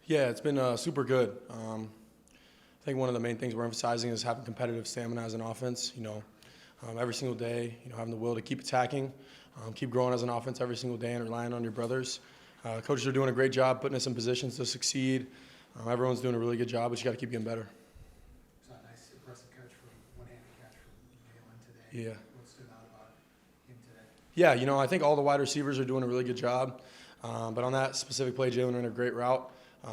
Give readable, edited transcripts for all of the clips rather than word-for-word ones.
Yeah, it's been super good. I think one of the main things we're emphasizing is having competitive stamina as an offense. Every single day, having the will to keep attacking, keep growing as an offense every single day, and relying on your brothers. Coaches are doing a great job putting us in positions to succeed. Everyone's doing a really good job, but you got to keep getting better. Saw a nice, impressive catch from one-handed catch from Jalen today. Yeah. What stood out about him today? Yeah, I think all the wide receivers are doing a really good job. But on that specific play, Jalen ran a great route,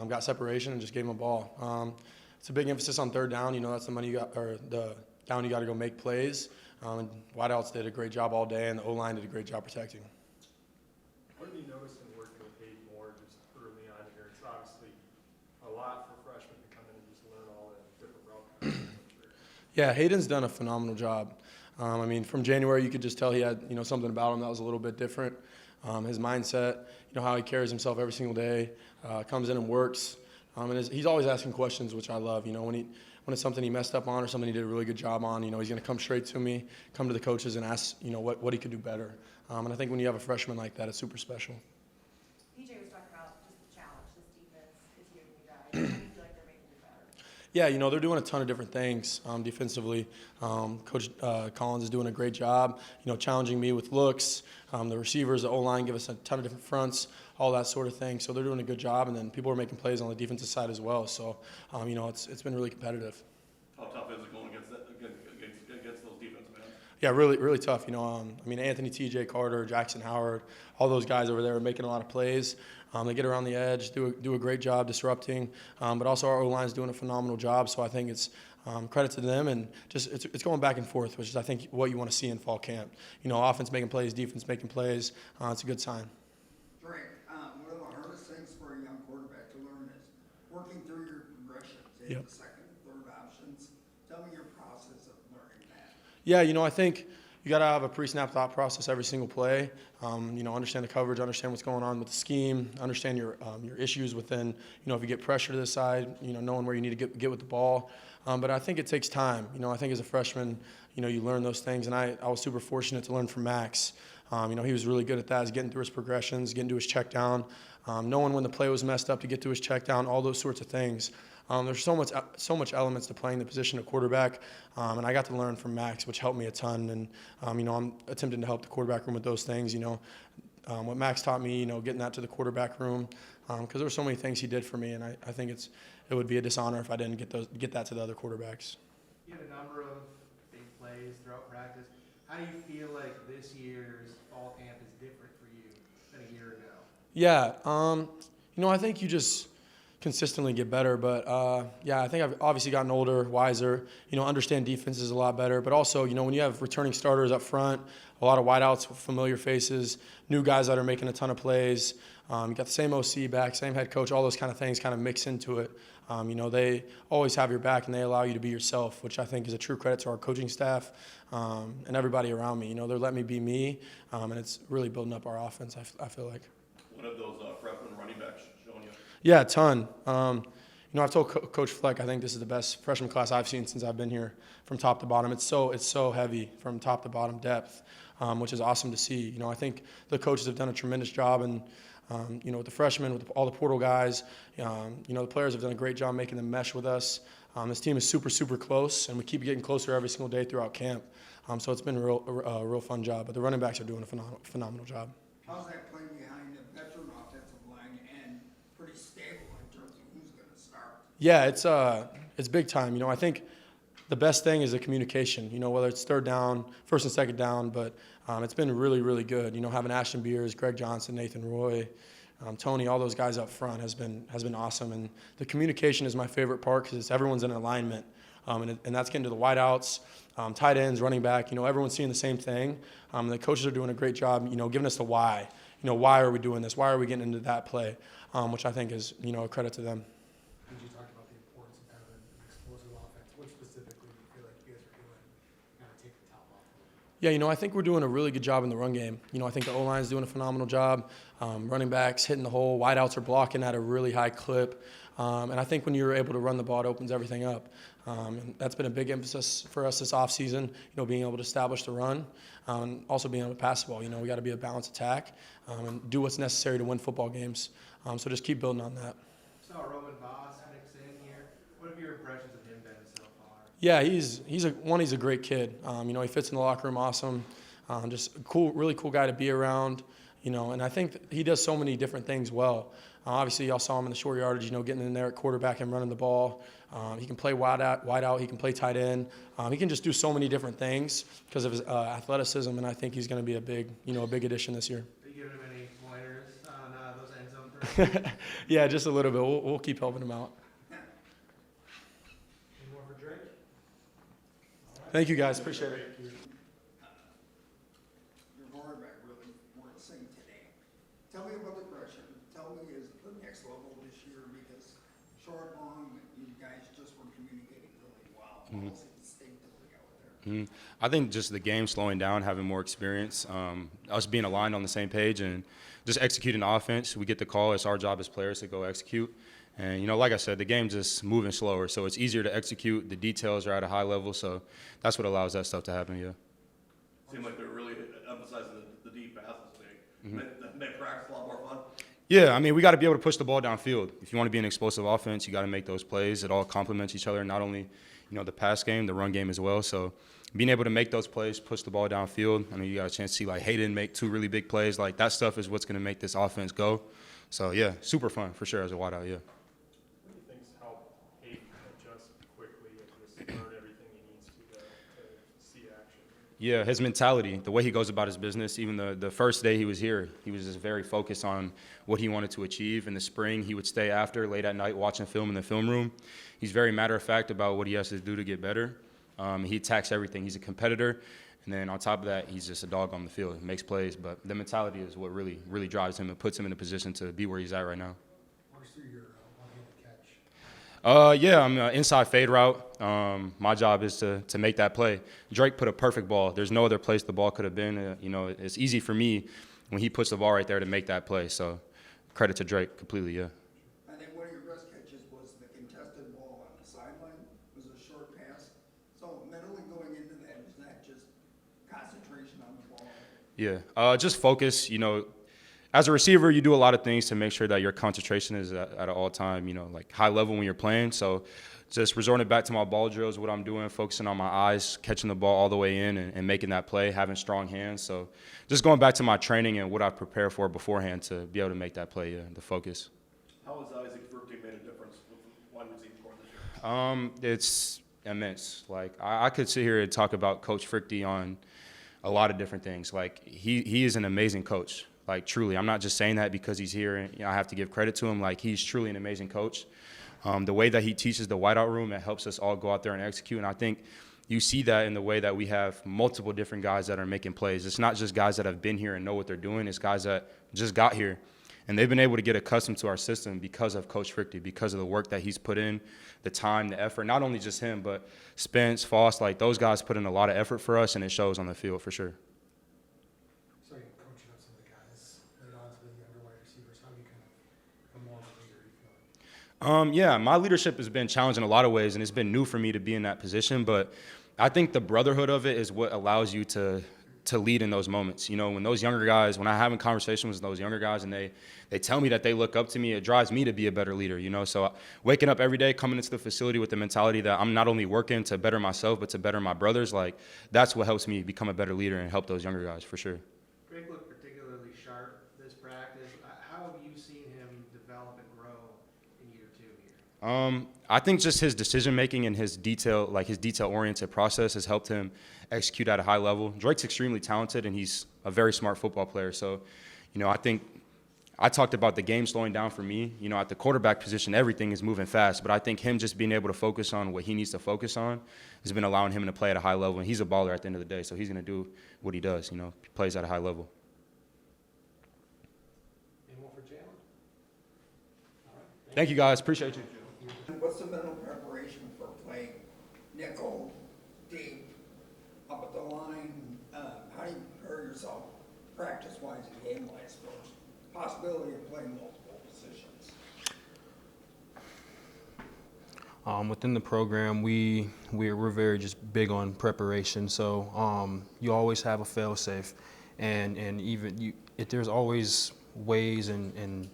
got separation, and just gave him a ball. It's a big emphasis on third down. That's the money you got, or the down you got to go make plays. And wideouts did a great job all day, and the O-line did a great job protecting. What have you noticed in working with Aidan more just early on here? It's obviously a lot for freshmen to come in and just learn all the different route combinations. Yeah, Hayden's done a phenomenal job. From January, you could just tell he had, something about him that was a little bit different. His mindset, how he carries himself every single day, comes in and works. And he's always asking questions, which I love. When it's something he messed up on or something he did a really good job on, he's going to come straight to me, come to the coaches and ask, what he could do better. And I think when you have a freshman like that, it's super special. PJ was talking about just the challenge this defense is giving you guys. How do you feel like they're making you better? Yeah, they're doing a ton of different things defensively. Coach Collins is doing a great job, challenging me with looks. The receivers, the O-line give us a ton of different fronts, all that sort of thing. So they're doing a good job, and then people are making plays on the defensive side as well. So, it's been really competitive. How tough is it going against those defense, man? Yeah, really, really tough. Anthony, T.J. Carter, Jackson Howard, all those guys over there are making a lot of plays. They get around the edge, do a great job disrupting, but also our O-line is doing a phenomenal job. So I think it's credit to them, and just it's going back and forth, which is I think what you want to see in fall camp. Offense making plays, defense making plays. It's a good sign. Drake, one of the hardest things for a young quarterback to learn is working through your progressions. Yep. The second, third options. Tell me your process of learning that. Yeah, I think you got to have a pre-snap thought process every single play. Understand the coverage, understand what's going on with the scheme, understand your issues within, if you get pressure to the side, knowing where you need to get with the ball. But I think it takes time. I think as a freshman, you learn those things. And I was super fortunate to learn from Max. He was really good at that, is getting through his progressions, getting to his check down, knowing when the play was messed up to get to his check down, all those sorts of things. There's so much elements to playing the position of quarterback, and I got to learn from Max, which helped me a ton. And I'm attempting to help the quarterback room with those things. What Max taught me, getting that to the quarterback room, because there were so many things he did for me, and I think it would be a dishonor if I didn't get that to the other quarterbacks. You had a number of big plays throughout practice. How do you feel like this year's fall camp is different for you than a year ago? Yeah, I think you just consistently get better. But, I think I've obviously gotten older, wiser, understand defenses a lot better. But also, when you have returning starters up front, a lot of wideouts with familiar faces, new guys that are making a ton of plays, you got the same OC back, same head coach, all those kind of things kind of mix into it. They always have your back, and they allow you to be yourself, which I think is a true credit to our coaching staff and everybody around me. They're letting me be me, and it's really building up our offense, I feel like. What have those freshman running backs shown you? Yeah, a ton. I've told Coach Fleck I think this is the best freshman class I've seen since I've been here from top to bottom. It's so heavy from top to bottom depth, which is awesome to see. I think the coaches have done a tremendous job, and with the freshmen, with all the portal guys, the players have done a great job making them mesh with us. This team is super, super close, and we keep getting closer every single day throughout camp. So it's been a real fun job. But the running backs are doing a phenomenal job. How's that playing behind a veteran offensive line and pretty stable in terms of who's going to start? Yeah, it's big time. I think the best thing is the communication, whether it's third down, first and second down, but it's been really, really good. Having Ashton Beers, Greg Johnson, Nathan Roy, Tony, all those guys up front has been awesome. And the communication is my favorite part because everyone's in alignment. And that's getting to the wideouts, tight ends, running back. Everyone's seeing the same thing. The coaches are doing a great job, giving us the why. Why are we doing this? Why are we getting into that play? Which I think is, a credit to them. You talked about the importance of having an explosive offense. What specifically do you feel like you guys are doing to kind of take the top off? Yeah, I think we're doing a really good job in the run game. I think the O-line is doing a phenomenal job. Running backs hitting the hole. Wideouts are blocking at a really high clip. And I think when you're able to run the ball, it opens everything up. And that's been a big emphasis for us this offseason, being able to establish the run and also being able to pass the ball. We got to be a balanced attack and do what's necessary to win football games. So just keep building on that. Saw Roman Voss mix in here. What have your impressions of him been so far? Yeah, he's a great kid. He fits in the locker room awesome. Just a cool, really cool guy to be around. And I think he does so many different things well. Obviously, y'all saw him in the short yardage, getting in there at quarterback and running the ball. He can play wide out. He can play tight end. He can just do so many different things because of his athleticism, and I think he's going to be a big addition this year. Are you giving him any pointers on those end zone throws? Yeah, just a little bit. We'll keep helping him out. Any more for Drake? Thank you, guys. Appreciate it. Your quarterback really worth seeing today. Tell me about the progression. Tell me is the next level this year because short, long, you guys just were communicating really well. Almost instinctively out there. I think just the game slowing down, having more experience, us being aligned on the same page and just executing the offense. We get the call. It's our job as players to go execute. And, like I said, the game's just moving slower, so it's easier to execute. The details are at a high level, so that's what allows that stuff to happen, yeah. Seemed like they're really emphasizing the deep passes today. Make practice a lot more fun. Yeah, we got to be able to push the ball downfield. If you want to be an explosive offense, you got to make those plays. It all complements each other, not only, the pass game, the run game as well. So being able to make those plays, push the ball downfield. You got a chance to see, Aidan make 2 really big plays. That stuff is what's going to make this offense go. So, yeah, super fun for sure as a wideout, yeah. What do you think's helped Aidan adjust quickly and just learn everything he needs to see action? Yeah, his mentality, the way he goes about his business. Even the first day he was here, he was just very focused on what he wanted to achieve. In the spring, he would stay after, late at night, watching film in the film room. He's very matter-of-fact about what he has to do to get better. He attacks everything. He's a competitor. And then on top of that, he's just a dog on the field. He makes plays. But the mentality is what really, really drives him and puts him in a position to be where he's at right now. Walk us through your one-handed catch. Yeah, I'm inside fade route. My job is to make that play. Drake put a perfect ball. There's no other place the ball could have been. It's easy for me when he puts the ball right there to make that play. So credit to Drake completely, yeah. I think one of your best catches was the contested ball on the sideline. It was a short pass. So mentally going into that, is that just concentration on the ball? Yeah, just focus. As a receiver, you do a lot of things to make sure that your concentration is at an all-time, high level when you're playing. So just resorting back to my ball drills, what I'm doing, focusing on my eyes, catching the ball all the way in and making that play, having strong hands. So just going back to my training and what I prepare for beforehand to be able to make that play, the focus. How has Isaac Fruity made a difference with the wide receiving corps this year? It's immense. I could sit here and talk about Coach Frickty on a lot of different things. He is an amazing coach. Truly, I'm not just saying that because he's here and I have to give credit to him. He's truly an amazing coach. The way that he teaches the whiteout room, it helps us all go out there and execute. And I think you see that in the way that we have multiple different guys that are making plays. It's not just guys that have been here and know what they're doing. It's guys that just got here. And they've been able to get accustomed to our system because of Coach Frickty, because of the work that he's put in, the time, the effort. Not only just him, but Spence, Foss, those guys put in a lot of effort for us, and it shows on the field for sure. So you're coaching up some of the guys later on to the younger wide receivers. How do you kind of become more of a leader, you feel like? Yeah, my leadership has been challenged in a lot of ways, and it's been new for me to be in that position. But I think the brotherhood of it is what allows you to lead in those moments. When those younger guys, when I'm having conversations with those younger guys and they tell me that they look up to me, it drives me to be a better leader, So waking up every day, coming into the facility with the mentality that I'm not only working to better myself, but to better my brothers, that's what helps me become a better leader and help those younger guys for sure. Drake looked particularly sharp this practice. How have you seen him develop and grow in year 2 here? I think just his decision-making and his detail-oriented process has helped him execute at a high level. Drake's extremely talented, and he's a very smart football player. So, I think I talked about the game slowing down for me. At the quarterback position, everything is moving fast. But I think him just being able to focus on what he needs to focus on has been allowing him to play at a high level. And he's a baller at the end of the day, so he's going to do what he does. He plays at a high level. Any more for Jalen? All right. Thank you, guys. Appreciate you. What's the mental preparation for playing nickel, deep, up at the line? How do you prepare yourself practice-wise and game-wise for possibility of playing multiple positions? Within the program, we're very just big on preparation. So you always have a fail-safe, and even there's always ways and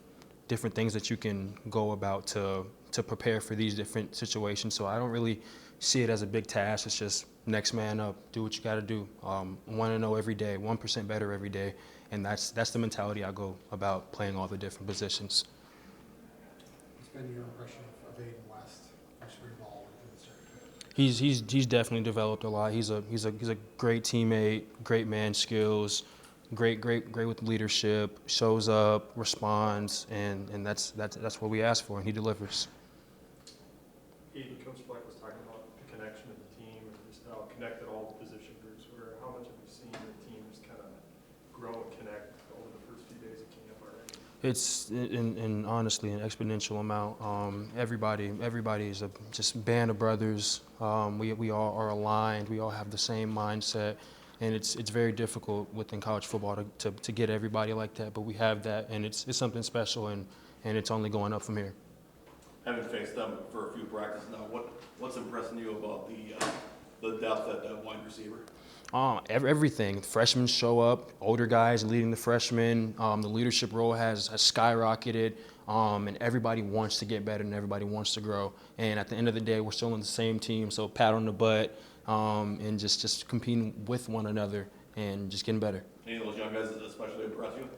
different things that you can go about to prepare for these different situations. So I don't really see it as a big task. It's just next man up, do what you got to do. Want to know every day, 1% better every day, and that's the mentality I go about playing all the different positions. What's been your impression of Aidan West, freshman ball within the circuit? He's definitely developed a lot. He's a great teammate, great man skills, great with leadership, shows up, responds, and that's what we ask for, and he delivers. Aidan, Coach Black was talking about the connection of the team and just how connected all the position groups were. How much have you seen the team just kind of grow and connect over the first few days of camp already? It's in honestly an exponential amount. Everybody is a just band of brothers. We all are aligned. We all have the same mindset, and it's very difficult within college football to get everybody like that. But we have that, and it's something special, and it's only going up from here. Having faced them for a few practices now, what's impressing you about the depth at wide receiver? Everything. Freshmen show up, older guys leading the freshmen. The leadership role has skyrocketed, and everybody wants to get better and everybody wants to grow. And at the end of the day, we're still on the same team, so pat on the butt and just competing with one another and just getting better. Any of those young guys especially impress you?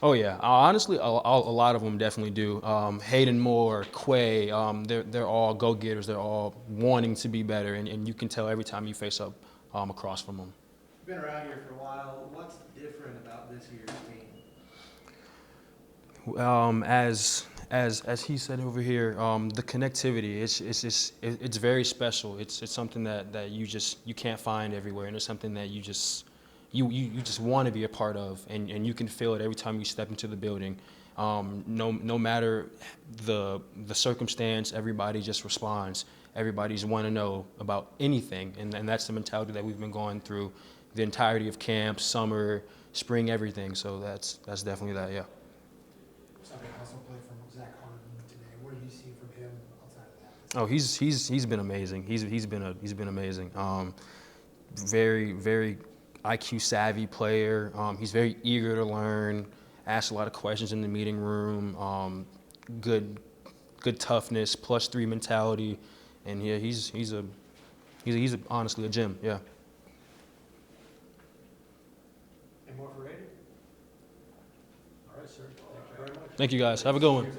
Oh yeah, honestly, a lot of them definitely do. Hayden Moore, Quay, they're all go-getters. They're all wanting to be better, and you can tell every time you face up across from them. You've been around here for a while. What's different about this year's team? As he said over here, the connectivity, it's very special. It's something that you can't find everywhere, and it's something that you just want to be a part of, and you can feel it every time you step into the building. No matter the circumstance, everybody just responds. Everybody's want to know about anything, and that's the mentality that we've been going through the entirety of camp, summer, spring, everything. So that's definitely that, yeah. Something also played from Zach Harden today. What have you seen from him outside of that? Oh, he's been amazing. He's been amazing. Very IQ savvy player. He's very eager to learn. Asks a lot of questions in the meeting room. Good toughness, +3 mentality, and yeah, he's honestly a gem. Yeah. And more for Aidan? All right, sir. Thank you very much. Thank you guys. Have a good one.